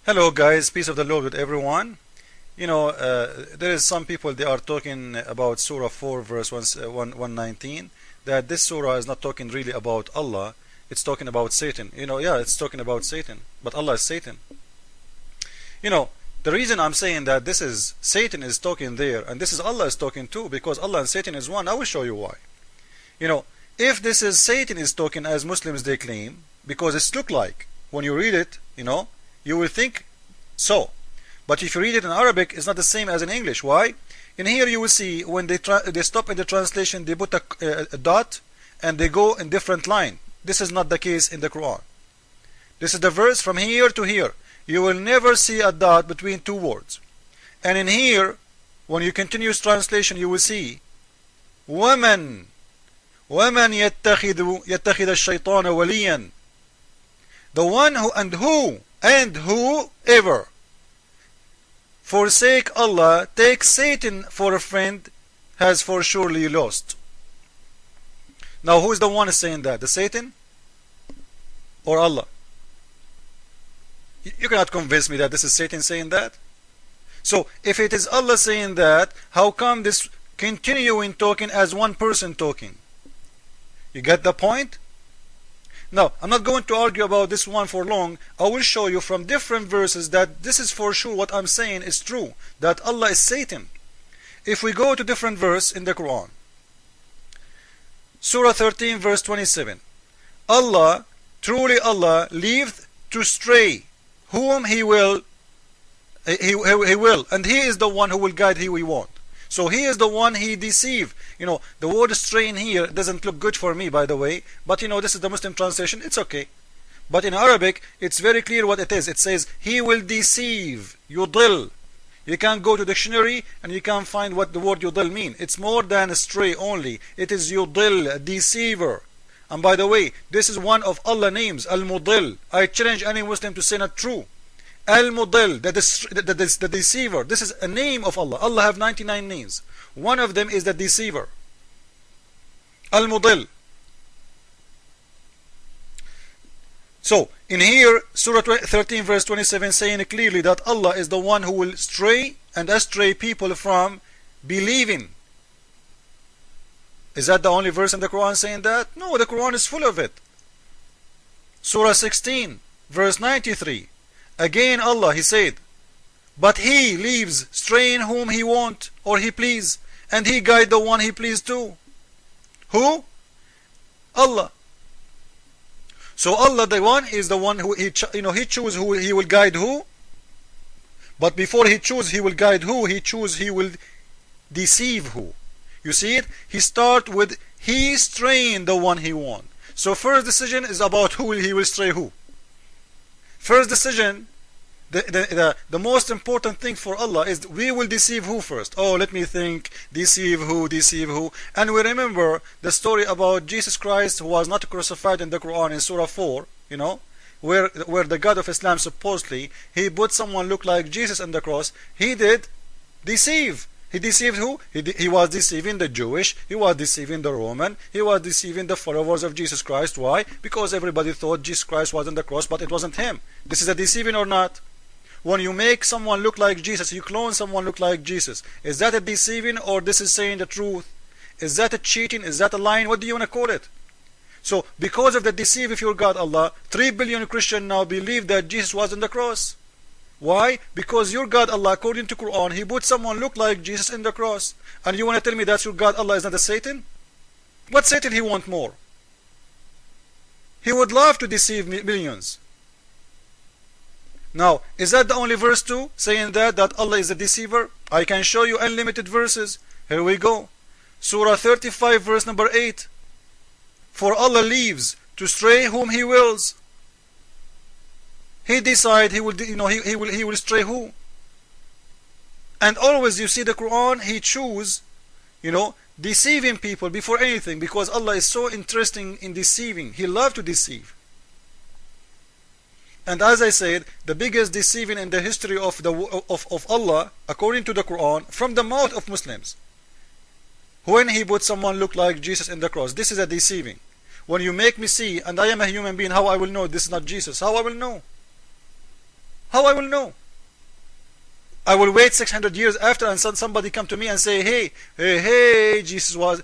Hello guys, peace of the Lord with everyone. There is some people they are talking about Surah 4 verse 119 that this surah is not talking really about Allah, it's talking about Satan. Yeah, it's talking about Satan, but Allah is Satan. The reason I'm saying that this is Satan is talking there and this is Allah is talking too, because Allah and Satan is one. I will show you why. If this is Satan is talking as Muslims they claim, because it's look like when you read it, you will think so. But if you read it in Arabic, it's not the same as in English. Why? In here you will see when they stop in the translation, they put a dot and they go in different line. This is not the case in the Quran. This is the verse from here to here. You will never see a dot between two words. And in here, when you continue translation, you will see وَمَنْ يَتَّخِذَ الشَّيْطَانَ وَلِيًّا. The one who and whoever forsake Allah, take Satan for a friend, has for surely lost. Now who is the one saying that? The Satan or Allah? You cannot convince me that this is Satan saying that. So if it is Allah saying that, how come this continuing talking as one person talking? You get the point? Now, I'm not going to argue about this one for long. I will show you from different verses that this is for sure what I'm saying is true, that Allah is Satan. If we go to different verse in the Quran, Surah 13 verse 27, Allah, truly Allah, leaveth to stray whom He will, and He is the one who will guide who He want. So He is the one He deceive. The word stray in here doesn't look good for me, by the way, but this is the Muslim translation, it's okay. But in Arabic, it's very clear what it is. It says, He will deceive, yudil. You can go to dictionary and you can find what the word yudil mean. It's more than a stray only. It is yudil, a deceiver. And by the way, this is one of Allah names, Al-Mudil. I challenge any Muslim to say not true. Al-Mudil, the deceiver. This is a name of Allah. Allah have 99 names. One of them is the deceiver. Al-Mudil. So, in here, Surah 13 verse 27 saying clearly that Allah is the one who will stray and astray people from believing. Is that the only verse in the Quran saying that? No, the Quran is full of it. Surah 16 verse 93. Again Allah, He said, but He leaves straying whom He want or He please, and He guide the one He please too. Who? Allah. So Allah, the one, is the one who He choose who He will guide who. But before He choose He will guide who, He choose He will deceive who. You see it? He start with He straying the one He want. So first decision is about who He will stray who. First decision, the most important thing for Allah is we will deceive who first. Oh, let me think, deceive who. And we remember the story about Jesus Christ who was not crucified in the Quran in Surah 4, where the God of Islam supposedly, He put someone look like Jesus on the cross. He did deceive. He deceived who? He was deceiving the Jewish, he was deceiving the Roman, he was deceiving the followers of Jesus Christ. Why? Because everybody thought Jesus Christ was on the cross, but it wasn't Him. This is a deceiving or not? When you make someone look like Jesus, you clone someone look like Jesus, is that a deceiving or this is saying the truth? Is that a cheating? Is that a lying? What do you want to call it? So, because of the deceive, if your God Allah, 3 billion Christians now believe that Jesus was on the cross. Why? Because your God Allah, according to Quran, He put someone look like Jesus in the cross. And you want to tell me that your God Allah is not a Satan? What Satan He want more? He would love to deceive millions. Now, is that the only verse too, saying that Allah is a deceiver? I can show you unlimited verses. Here we go. Surah 35 verse number 8. For Allah leaves to stray whom He wills. He decide He will, He will stray who. And always you see the Quran, He choose, deceiving people before anything, because Allah is so interesting in deceiving. He loves to deceive. And as I said, the biggest deceiving in the history of Allah, according to the Quran, from the mouth of Muslims, when He put someone look like Jesus in the cross. This is a deceiving. When you make me see, and I am a human being, how I will know this is not Jesus? How I will know? How I will know? I will wait 600 years after, and somebody come to me and say, hey, Jesus was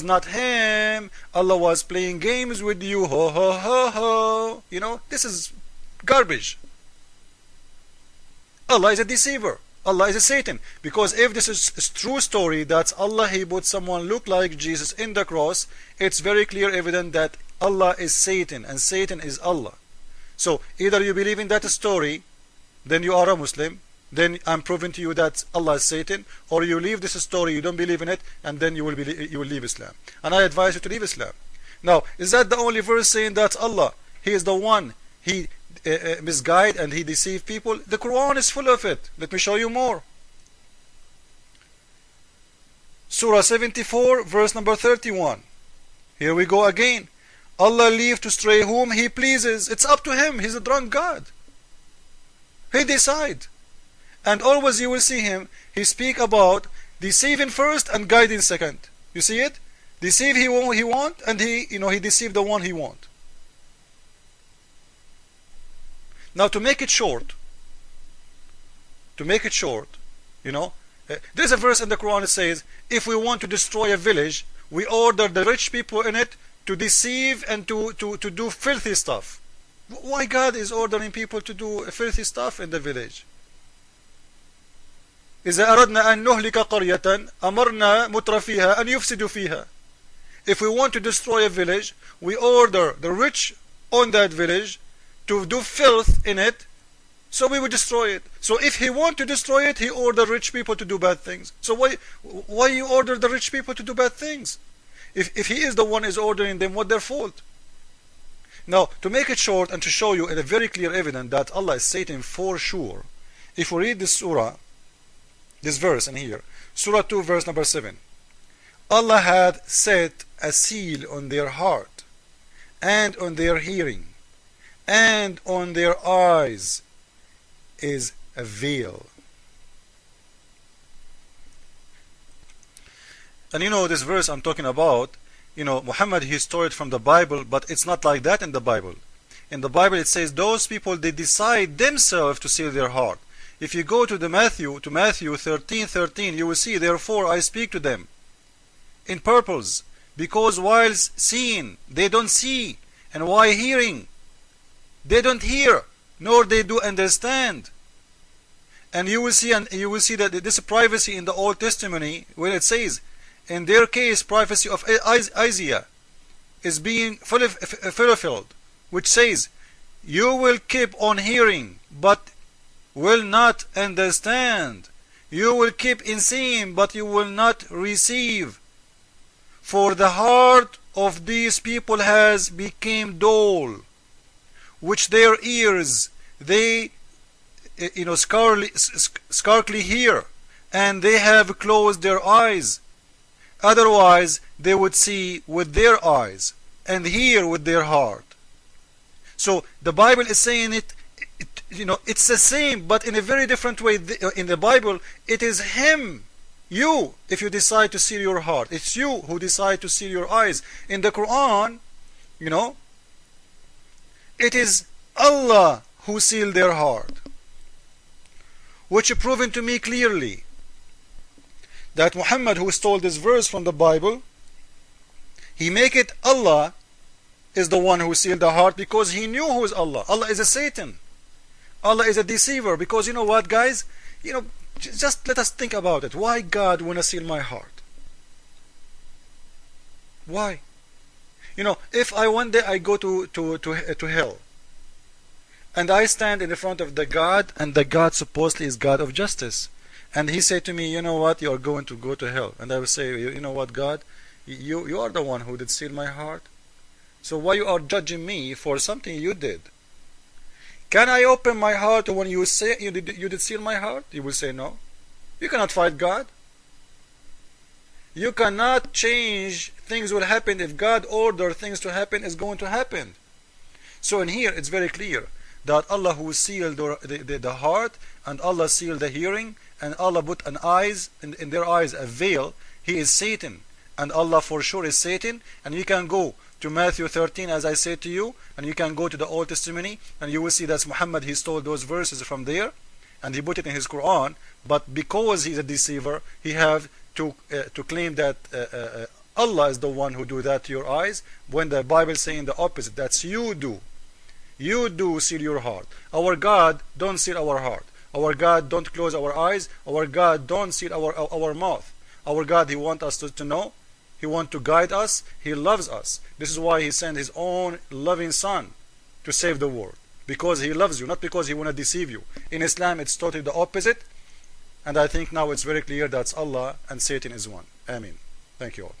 not him. Allah was playing games with you. Ho, ho, ho, ho. This is garbage. Allah is a deceiver. Allah is a Satan. Because if this is a true story that Allah, He put someone look like Jesus in the cross, it's very clear evident that Allah is Satan and Satan is Allah. So either you believe in that story, then you are a Muslim, then I'm proving to you that Allah is Satan, or you leave this story, you don't believe in it, and then you will leave Islam. And I advise you to leave Islam. Now, is that the only verse saying that Allah, He is the one, He misguide and He deceive people? The Quran is full of it. Let me show you more. Surah 74, verse number 31. Here we go again. Allah leave to stray whom He pleases. It's up to Him. He's a drunk God. He decide. And always you will see Him, He speak about deceiving first and guiding second. You see it? Deceive He want, and He deceive the one He want. Now to make it short, there's a verse in the Quran that says, if we want to destroy a village, we order the rich people in it to deceive and to do filthy stuff. Why God is ordering people to do filthy stuff in the village? إذا أردنا أن نهلك قرية أمرنا مترفيها أن يفسدوا فيها. If we want to destroy a village, we order the rich on that village to do filth in it, so we will destroy it. So if He want to destroy it, He order rich people to do bad things. So why you order the rich people to do bad things? If He is the one is ordering them, what their fault? Now, to make it short and to show you in a very clear evidence that Allah is Satan for sure, if we read this surah, this verse in here, Surah 2, verse number 7. Allah had set a seal on their heart, and on their hearing, and on their eyes is a veil. And this verse I'm talking about, Muhammad, he stole it from the Bible, but it's not like that in the Bible. In the Bible it says those people, they decide themselves to seal their heart. If you go to Matthew 13:13, you will see, therefore I speak to them in purpose, because while seeing they don't see, and while hearing they don't hear, nor they do understand. And you will see that this privacy in the Old Testament, when it says, in their case, prophecy of Isaiah is being fulfilled, which says, you will keep on hearing, but will not understand. You will keep in seeing, but you will not receive. For the heart of these people has become dull, which their ears they scarcely hear, and they have closed their eyes. Otherwise they would see with their eyes and hear with their heart. So the Bible is saying it's the same, but in a very different way. In the Bible, it is Him, you, if you decide to seal your heart. It's you who decide to seal your eyes. In the Quran, it is Allah who sealed their heart, which proven to me clearly that Muhammad, who stole this verse from the Bible, he make it Allah is the one who sealed the heart, because he knew who is Allah. Allah is a Satan. Allah is a deceiver. Because you know what, guys? Just let us think about it. Why God wanna seal my heart? Why? If one day I go to hell, and I stand in the front of the God, and the God supposedly is God of justice, and He said to me, you know what, you are going to go to hell. And I will say, you know what, God, you are the one who did seal my heart. So why you are judging me for something you did? Can I open my heart when you say you did seal my heart? You will say no. You cannot fight God. You cannot change things will happen. If God order things to happen, it's going to happen. So in here it's very clear that Allah who sealed the heart, and Allah sealed the hearing, and Allah put an eyes in their eyes a veil. He is Satan, and Allah for sure is Satan. And you can go to Matthew 13, as I said to you, and you can go to the Old Testament and you will see that Muhammad, he stole those verses from there and he put it in his Quran. But because he's a deceiver, he have to claim that Allah is the one who do that to your eyes, when the Bible is saying the opposite. That's you do. You do seal your heart. Our God don't seal our heart. Our God don't close our eyes. Our God don't seal our mouth. Our God, he wants us to know. He wants to guide us. He loves us. This is why he sent his own loving son to save the world. Because he loves you, not because he want to deceive you. In Islam, it's totally the opposite. And I think now it's very clear that Allah and Satan is one. Ameen. Thank you all.